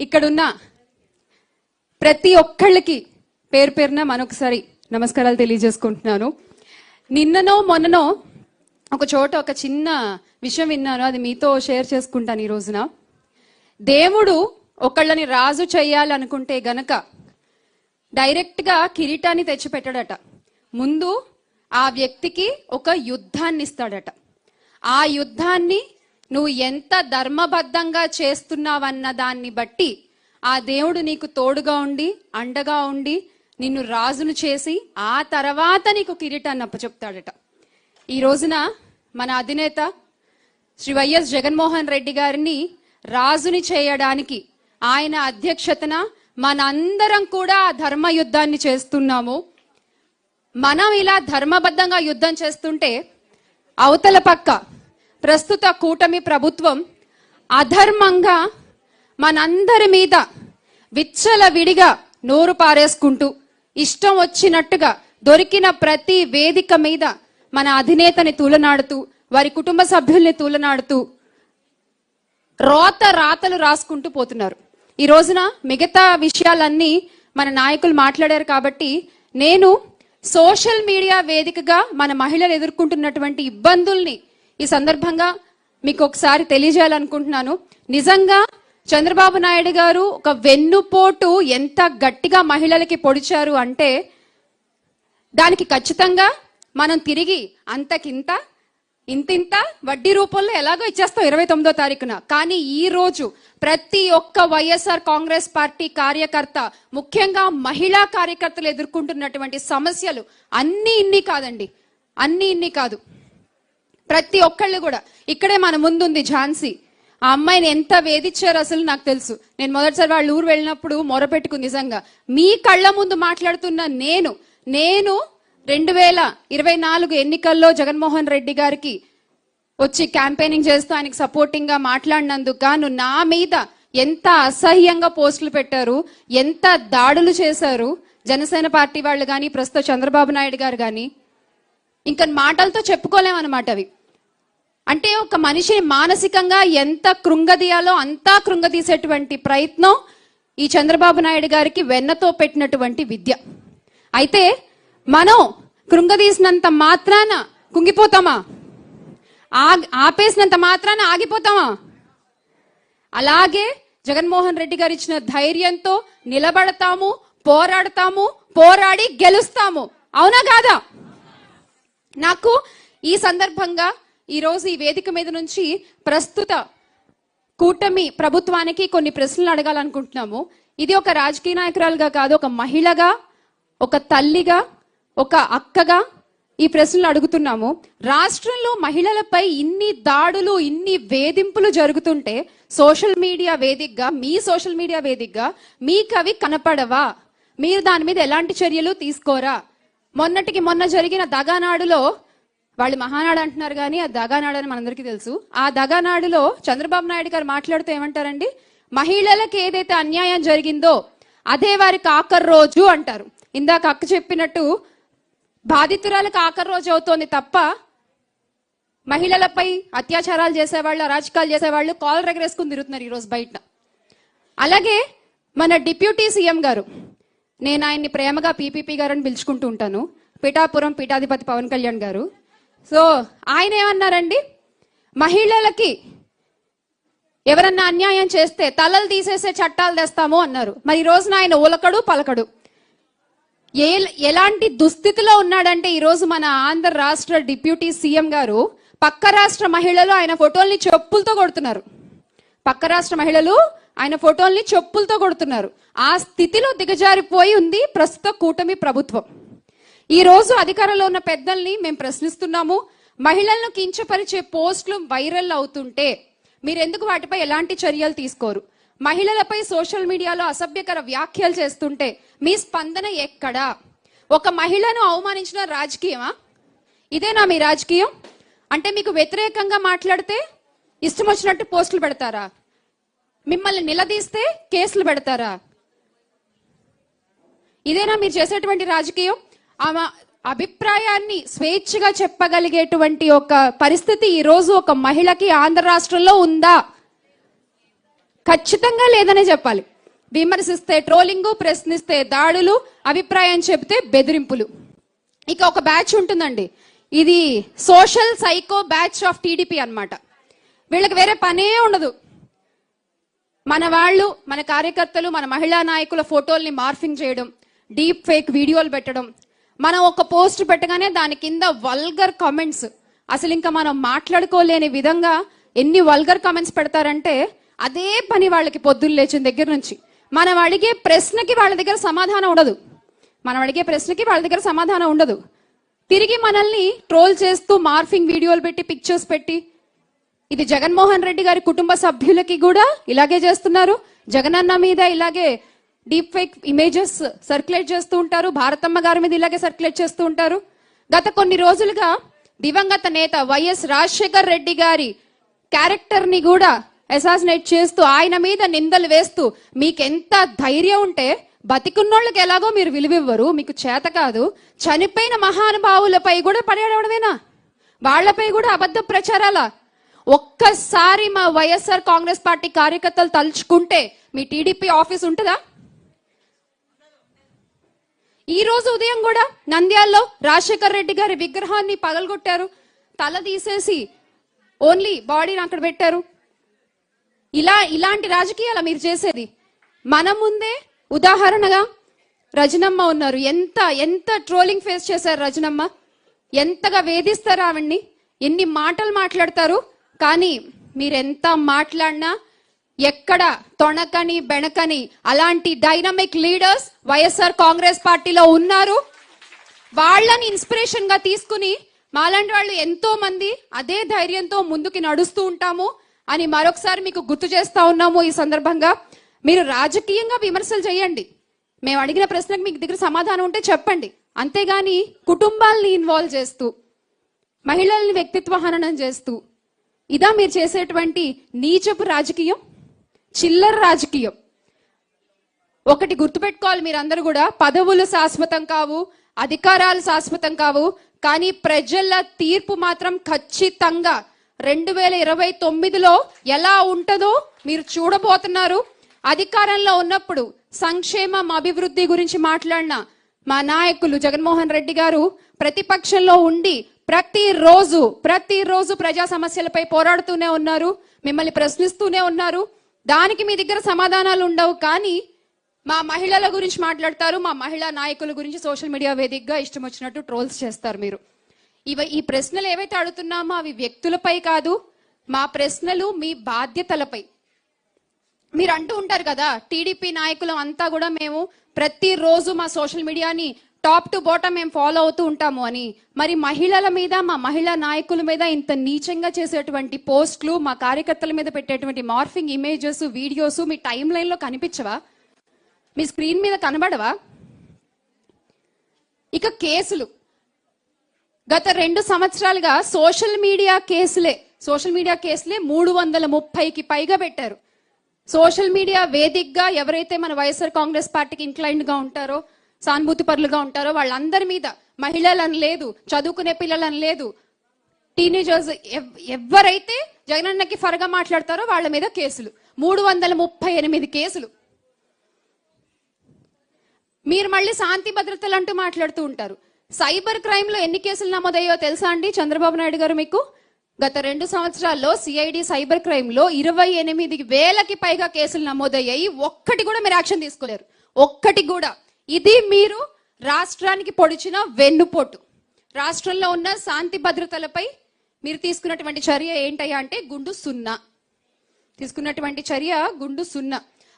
ఇక్కడున్న ప్రతి ఒక్కళ్ళకి పేరు పేరున మరొకసారి నమస్కారాలు తెలియజేసుకుంటున్నాను. నిన్ననో మొన్ననో ఒక చోట ఒక చిన్న విషయం విన్నాను, అది మీతో షేర్ చేసుకుంటాను ఈ రోజున. దేవుడు ఒకళ్ళని రాజు చేయాలనుకుంటే గనక డైరెక్ట్ గా కిరీటాన్ని తెచ్చిపెట్టాడట. ముందు ఆ వ్యక్తికి ఒక యుద్ధాన్ని ఇస్తాడట. ఆ యుద్ధాన్ని నువ్వు ఎంత ధర్మబద్ధంగా చేస్తున్నావన్న దాన్ని బట్టి ఆ దేవుడు నీకు తోడుగా ఉండి అండగా ఉండి నిన్ను రాజును చేసి ఆ తర్వాత నీకు కిరీటాన్ని అప్పచెప్తాడట. ఈ రోజున మన అధినేత శ్రీ వైఎస్ జగన్మోహన్ రెడ్డి గారిని రాజుని చేయడానికి ఆయన అధ్యక్షతన మనందరం కూడా ఆ ధర్మ యుద్ధాన్ని చేస్తున్నాము. మనం ఇలా ధర్మబద్ధంగా యుద్ధం చేస్తుంటే అవతల పక్క ప్రస్తుత కూటమి ప్రభుత్వం అధర్మంగా మనందరి మీద విచ్చలవిడిగా నోరు పారేసుకుంటూ ఇష్టం వచ్చినట్టుగా దొరికిన ప్రతి వేదిక మీద మన అధినేతని తూలనాడుతూ వారి కుటుంబ సభ్యుల్ని తూలనాడుతూ రాతలు రాసుకుంటూ పోతున్నారు. ఈ రోజున మిగతా విషయాలన్నీ మన నాయకులు మాట్లాడారు కాబట్టి నేను సోషల్ మీడియా వేదికగా మన మహిళలు ఎదుర్కొంటున్నటువంటి ఇబ్బందుల్ని ఈ సందర్భంగా మీకు ఒకసారి తెలియజేయాలనుకుంటున్నాను. నిజంగా చంద్రబాబు నాయుడు గారు ఒక వెన్నుపోటు ఎంత గట్టిగా మహిళలకి పొడిచారు అంటే దానికి ఖచ్చితంగా మనం తిరిగి అంతకింత ఇంతింత వడ్డీ రూపంలో ఎలాగో ఇచ్చేస్తాం 29వ తారీఖున. కానీ ఈ రోజు ప్రతి ఒక్క వైఎస్ఆర్ కాంగ్రెస్ పార్టీ కార్యకర్త, ముఖ్యంగా మహిళా కార్యకర్తలు ఎదుర్కొంటున్నటువంటి సమస్యలు అన్ని ఇన్ని కాదండి, అన్ని ఇన్ని కాదు. ప్రతి ఒక్కళ్ళు కూడా ఇక్కడే మన ముందుంది ఝాన్సీ. ఆ అమ్మాయిని ఎంత వేధించారు అసలు నాకు తెలుసు. నేను మొదటిసారి వాళ్ళ ఊరు వెళ్ళినప్పుడు మొరపెట్టుకుంది. నిజంగా మీ కళ్ళ ముందు మాట్లాడుతున్న నేను 2024 ఎన్నికల్లో జగన్మోహన్ రెడ్డి గారికి వచ్చి క్యాంపెయినింగ్ చేస్తూ ఆయనకి సపోర్టింగ్ గా మాట్లాడినందుకు గాను నా మీద ఎంత అసహ్యంగా పోస్టులు పెట్టారు, ఎంత దాడులు చేశారు జనసేన పార్టీ వాళ్ళు కానీ ప్రస్తుత చంద్రబాబు నాయుడు గారు కానీ, ఇంకా మాటలతో చెప్పుకోలేమన్నమాట అవి. అంటే ఒక మనిషిని మానసికంగా ఎంత కృంగదీయాలో అంతా కృంగదీసేటువంటి ప్రయత్నం ఈ చంద్రబాబు నాయుడు గారికి వెన్నతో పెట్టినటువంటి విద్య. అయితే మనం కృంగదీసినంత మాత్రాన కుంగిపోతామా? ఆపేసినంత మాత్రాన ఆగిపోతామా? అలాగే జగన్మోహన్ రెడ్డి గారు ఇచ్చిన ధైర్యంతో నిలబడతాము, పోరాడతాము, పోరాడి గెలుస్తాము. అవునా కాదా? నాకు ఈ సందర్భంగా ఈ రోజు ఈ వేదిక మీద నుంచి ప్రస్తుత కూటమి ప్రభుత్వానికి కొన్ని ప్రశ్నలు అడగాలనుకుంటున్నాము. ఇది ఒక రాజకీయ నాయకురాలుగా కాదు, ఒక మహిళగా, ఒక తల్లిగా, ఒక అక్కగా ఈ ప్రశ్నలు అడుగుతున్నాము. రాష్ట్రంలో మహిళలపై ఇన్ని దాడులు, ఇన్ని వేధింపులు జరుగుతుంటే సోషల్ మీడియా వేదికగా, మీ సోషల్ మీడియా వేదికగా మీకు అవి కనపడవా? మీరు దాని మీద ఎలాంటి చర్యలు తీసుకోరా? మొన్నటికి మొన్న జరిగిన దగానాడులో, వాళ్ళు మహానాడు అంటున్నారు కానీ ఆ దగానాడు అని మనందరికీ తెలుసు. ఆ దగానాడులో చంద్రబాబు నాయుడు గారు మాట్లాడుతూ ఏమంటారండి? మహిళలకు ఏదైతే అన్యాయం జరిగిందో అదే వారికి ఆఖరి రోజు అంటారు. ఇందాక అక్క చెప్పినట్టు బాధితురాలకు ఆఖరి రోజు అవుతోంది తప్ప మహిళలపై అత్యాచారాలు చేసేవాళ్ళు, అరాచకాలు చేసేవాళ్ళు కాలర్ ఎగరేసుకుని తిరుగుతున్నారు ఈరోజు బయట. అలాగే మన డిప్యూటీ సీఎం గారు, నేను ఆయన్ని ప్రేమగా పీపీపీ గారు అని పిలుచుకుంటూ ఉంటాను, పిఠాపురం పీఠాధిపతి పవన్ కళ్యాణ్ గారు. సో ఆయన ఏమన్నారండి? మహిళలకి ఎవరన్నా అన్యాయం చేస్తే తలలు తీసేసే చట్టాలు తెస్తాము అన్నారు. మరి ఈ రోజున ఆయన ఉలకడు పలకడు. ఎలాంటి దుస్థితిలో ఉన్నాడంటే ఈరోజు మన ఆంధ్ర రాష్ట్ర డిప్యూటీ సీఎం గారు పక్క రాష్ట్ర మహిళలు ఆయన ఫోటోల్ని చెప్పులతో కొడుతున్నారు. పక్క రాష్ట్ర మహిళలు ఆయన ఫోటోల్ని చెప్పులతో కొడుతున్నారు. ఆ స్థితిలో దిగజారిపోయి ఉంది ప్రస్తుత కూటమి ప్రభుత్వం. ఈ రోజు అధికారంలో ఉన్న పెద్దల్ని మేము ప్రశ్నిస్తున్నాము. మహిళలను కించపరిచే పోస్టులు వైరల్ అవుతుంటే మీరెందుకు వాటిపై ఎలాంటి చర్యలు తీసుకోరు? మహిళలపై సోషల్ మీడియాలో అసభ్యకర వ్యాఖ్యలు చేస్తుంటే మీ స్పందన ఎక్కడా? ఒక మహిళను అవమానించిన రాజకీయమా? ఇదేనా మీ రాజకీయం? అంటే మీకు వ్యతిరేకంగా మాట్లాడితే ఇష్టం వచ్చినట్టు పోస్టులు పెడతారా? మిమ్మల్ని నిలదీస్తే కేసులు పెడతారా? ఇదేనా మీరు చేసేటువంటి రాజకీయం? ఆమె అభిప్రాయాన్ని స్వేచ్ఛగా చెప్పగలిగేటువంటి ఒక పరిస్థితి ఈ రోజు ఒక మహిళకి ఆంధ్ర రాష్ట్రంలో ఉందా? ఖచ్చితంగా లేదనే చెప్పాలి. విమర్శిస్తే ట్రోలింగ్, ప్రశ్నిస్తే దాడులు, అభిప్రాయం చెబితే బెదిరింపులు. ఇక ఒక బ్యాచ్ ఉంటుందండి, ఇది social psycho batch of TDP అన్నమాట. వీళ్ళకి వేరే పనే ఉండదు. మన వాళ్ళు, మన కార్యకర్తలు, మన మహిళా నాయకుల ఫోటోల్ని మార్ఫింగ్ చేయడం, డీప్ ఫేక్ వీడియోలు పెట్టడం, మనం ఒక పోస్ట్ పెట్టగానే దాని కింద వల్గర్ కామెంట్స్, అసలు ఇంకా మనం మాట్లాడుకోలేని విధంగా ఎన్ని వల్గర్ కామెంట్స్ పెడతారంటే అదే పని వాళ్ళకి పొద్దున్న లేచిన దగ్గర నుంచి. మనం అడిగే ప్రశ్నకి వాళ్ళ దగ్గర సమాధానం ఉండదు. తిరిగి మనల్ని ట్రోల్ చేస్తూ మార్ఫింగ్ వీడియోలు పెట్టి, పిక్చర్స్ పెట్టి, ఇది జగన్మోహన్ రెడ్డి గారి కుటుంబ సభ్యులకి కూడా ఇలాగే చేస్తున్నారు. జగనన్న మీద ఇలాగే డీప్ ఫేక్ ఇమేజెస్ సర్క్యులేట్ చేస్తూ ఉంటారు. భారతమ్మ గారి మీద ఇలాగే సర్క్యులేట్ చేస్తూ ఉంటారు. గత కొన్ని రోజులుగా దివంగత నేత వైఎస్ రాజశేఖర్ రెడ్డి గారి క్యారెక్టర్ ని కూడా అసాసినేట్ చేస్తూ, ఆయన మీద నిందలు వేస్తూ, మీకెంత ధైర్యం ఉంటే బతికున్నోళ్ళకి ఎలాగో మీరు విలువివ్వరు, మీకు చేత కాదు, చనిపోయిన మహానుభావులపై కూడా పడేయడమేనా? వాళ్లపై కూడా అబద్ధ ప్రచారాల? ఒక్కసారి మా వైఎస్ఆర్ కాంగ్రెస్ పార్టీ కార్యకర్తలు తలుచుకుంటే మీ టీడీపీ ఆఫీస్ ఉంటుందా? ఈ రోజు ఉదయం కూడా నంద్యాలలో రాజశేఖర్ రెడ్డి గారి విగ్రహాన్ని పగలగొట్టారు, తల తీసేసి ఓన్లీ బాడీని అక్కడ పెట్టారు. ఇలాంటి రాజకీయాలు మీరు చేసేది? మన ముందే ఉదాహరణగా రజనమ్మ ఉన్నారు. ఎంత ట్రోలింగ్ ఫేస్ చేశారు రజనమ్మ, ఎంతగా వేధిస్తారు ఆవిడ్ని, ఎన్ని మాటలు మాట్లాడతారు. కానీ మీరెంత మాట్లాడినా ఎక్కడ తొణకని బెణకని అలాంటి డైనమిక్ లీడర్స్ వైఎస్ఆర్ కాంగ్రెస్ పార్టీలో ఉన్నారు. వాళ్ళని ఇన్స్పిరేషన్ గా తీసుకుని మాలాంటి వాళ్ళు ఎంతో మంది అదే ధైర్యంతో ముందుకి నడుస్తూ ఉంటాము అని మరొకసారి మీకు గుర్తు చేస్తా ఉన్నాము. ఈ సందర్భంగా మీరు రాజకీయంగా విమర్శలు చేయండి, మేము అడిగిన ప్రశ్నకు మీకు దగ్గర సమాధానం ఉంటే చెప్పండి. అంతేగాని కుటుంబాలని ఇన్వాల్వ్ చేస్తూ, మహిళల్ని వ్యక్తిత్వ హననం చేస్తూ, ఇదా మీరు చేసేటువంటి నీచపు రాజకీయం, చిల్లర రాజకీయం. ఒకటి గుర్తుపెట్టుకోవాలి మీరందరూ కూడా, పదవులు శాశ్వతం కావు, అధికారాలు శాశ్వతం కావు, కానీ ప్రజల తీర్పు మాత్రం ఖచ్చితంగా 2029లో ఎలా ఉంటుందో మీరు చూడబోతున్నారు. అధికారంలో ఉన్నప్పుడు సంక్షేమం, అభివృద్ధి గురించి మాట్లాడిన మా నాయకులు జగన్మోహన్ రెడ్డి గారు ప్రతిపక్షంలో ఉండి ప్రతిరోజు ప్రజా సమస్యలపై పోరాడుతూనే ఉన్నారు, మిమ్మల్ని ప్రశ్నిస్తూనే ఉన్నారు. దానికి మీ దగ్గర సమాధానాలు ఉండవు. కానీ మా మహిళల గురించి మాట్లాడతారు, మా మహిళా నాయకుల గురించి సోషల్ మీడియా వేదికగా ఇష్టం వచ్చినట్టు ట్రోల్స్ చేస్తారు మీరు. ఈ ప్రశ్నలు ఏవైతే అడుగుతున్నామో అవి వ్యక్తులపై కాదు, మా ప్రశ్నలు మీ బాధ్యతలపై. మీరు అంటూ ఉంటారు కదా, టీడీపీ నాయకులు అంతా కూడా మేము ప్రతిరోజు మా సోషల్ మీడియాని టాప్ టు బాటమ్ మేము ఫాలో అవుతూ ఉంటాము అని. మరి మహిళల మీద, మా మహిళా నాయకుల మీద ఇంత నీచంగా చేసేటువంటి పోస్టులు, మా కార్యకర్తల మీద పెట్టేటువంటి మార్ఫింగ్ ఇమేజెస్, వీడియోస్ మీ టైం లైన్ లో కనిపించవా? మీ స్క్రీన్ మీద కనబడవా? ఇక కేసులు, గత 2 సంవత్సరాలుగా సోషల్ మీడియా కేసులే 330కి పైగా పెట్టారు. సోషల్ మీడియా వేదికగా ఎవరైతే మన వైఎస్ఆర్ కాంగ్రెస్ పార్టీకి ఇంక్లైన్డ్ గా ఉంటారో, సానుభూతి పరులుగా ఉంటారో వాళ్ళందరి మీద, మహిళలని లేదు, చదువుకునే పిల్లలని లేదు, టీనేజర్స్ ఎవరైతే జగనన్నకి ఫరగా మాట్లాడతారో వాళ్ళ మీద కేసులు, 338 కేసులు. మీరు మళ్ళీ శాంతి భద్రతలు అంటూ మాట్లాడుతూ ఉంటారు. సైబర్ క్రైమ్ లో ఎన్ని కేసులు నమోదయ్యో తెలుసా అండి చంద్రబాబు నాయుడు గారు మీకు? గత 2 సంవత్సరాల్లో సిఐడి సైబర్ క్రైమ్ లో 28,000కి పైగా కేసులు నమోదయ్యాయి. ఒక్కటి కూడా మీరు యాక్షన్ తీసుకోలేరు, ఒక్కటి కూడా. ఇది మీరు రాష్ట్రానికి పొడిచిన వెన్నుపోటు. రాష్ట్రంలో ఉన్న శాంతి భద్రతలపై మీరు తీసుకున్నటువంటి చర్య ఏంటయ్యా అంటే గుండు సున్నా.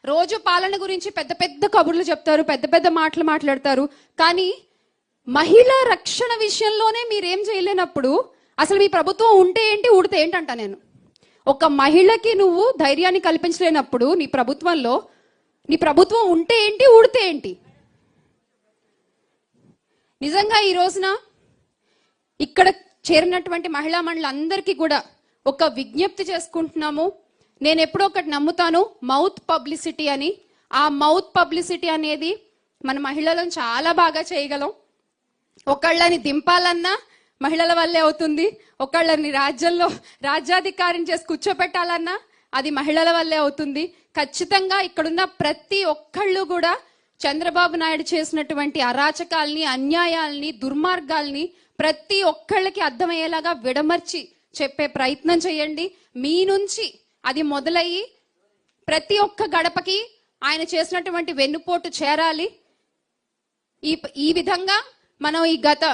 రోజు పాలన గురించి పెద్ద పెద్ద కబుర్లు చెప్తారు, పెద్ద పెద్ద మాటలు మాట్లాడతారు. కానీ మహిళా రక్షణ విషయంలోనే మీరేం చేయలేనప్పుడు అసలు మీ ప్రభుత్వం ఉంటే ఏంటి, ఊడితే ఏంటంట నేను. ఒక మహిళకి నువ్వు ధైర్యాన్ని కల్పించలేనప్పుడు నీ ప్రభుత్వం ఉంటే ఏంటి, ఊడితే ఏంటి? నిజంగా ఈ రోజున ఇక్కడ చేరినటువంటి మహిళా మండలందరికీ కూడా ఒక విజ్ఞప్తి చేసుకుంటున్నాము. నేను ఎప్పుడో ఒకటి నమ్ముతాను, మౌత్ పబ్లిసిటీ అని. ఆ మౌత్ పబ్లిసిటీ అనేది మన మహిళలను చాలా బాగా చేయగలం. ఒకళ్ళని దింపాలన్నా మహిళల వల్లే అవుతుంది, ఒకళ్ళని రాజ్యాధికారం చేసి కూర్చోపెట్టాలన్నా అది మహిళల వల్లే అవుతుంది. ఖచ్చితంగా ఇక్కడున్న ప్రతి ఒక్కళ్ళు కూడా చంద్రబాబు నాయుడు చేసినటువంటి అరాచకాల్ని, అన్యాయాల్ని, దుర్మార్గాల్ని ప్రతి ఒక్కళ్ళకి అర్థమయ్యేలాగా విడమర్చి చెప్పే ప్రయత్నం చేయండి. మీ నుంచి అది మొదలయ్యి ప్రతి ఒక్క గడపకి ఆయన చేసినటువంటి వెన్నుపోటు చేరాలి. ఈ విధంగా మనం ఈ గత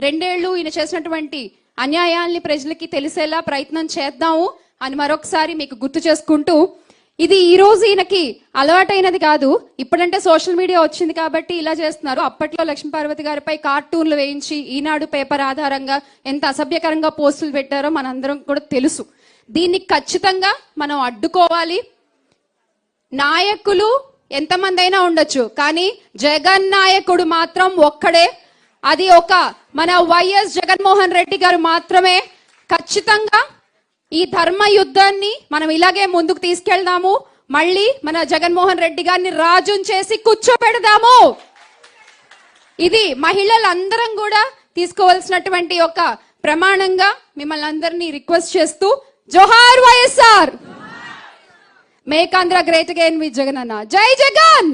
2 ఏళ్ళు ఈయన చేసినటువంటి అన్యాయాల్ని ప్రజలకి తెలిసేలా ప్రయత్నం చేద్దాము అని మరొకసారి మీకు గుర్తు చేసుకుంటూ, ఇది ఈ రోజు ఈయనకి అలవాటైనది కాదు. ఇప్పుడంటే సోషల్ మీడియా వచ్చింది కాబట్టి ఇలా చేస్తున్నారు. అప్పట్లో లక్ష్మీపార్వతి గారిపై కార్టూన్లు వేయించి ఈనాడు పేపర్ ఆధారంగా ఎంత అసభ్యకరంగా పోస్టులు పెట్టారో మనందరం కూడా తెలుసు. దీన్ని ఖచ్చితంగా మనం అడ్డుకోవాలి. నాయకులు ఎంతమంది అయినా ఉండొచ్చు, కానీ జగన్ నాయకుడు మాత్రం ఒక్కడే. అది ఒక మన వైఎస్ జగన్మోహన్ రెడ్డి గారు మాత్రమే. ఖచ్చితంగా ఈ ధర్మ యుద్ధాన్ని మనం ఇలాగే ముందుకు తీసుకెళ్దాము. మళ్ళీ మన జగన్మోహన్ రెడ్డి గారిని రాజుని చేసి కూర్చోబెడదాము. ఇది మహిళలందరం కూడా తీసుకోవాల్సినటువంటి ఒక ప్రమాణంగా మిమ్మల్ని అందరినీ రిక్వెస్ట్ చేస్తూ, జోహార్ YSR, make Andhra great again with Jagan అన్న. జై జగన్.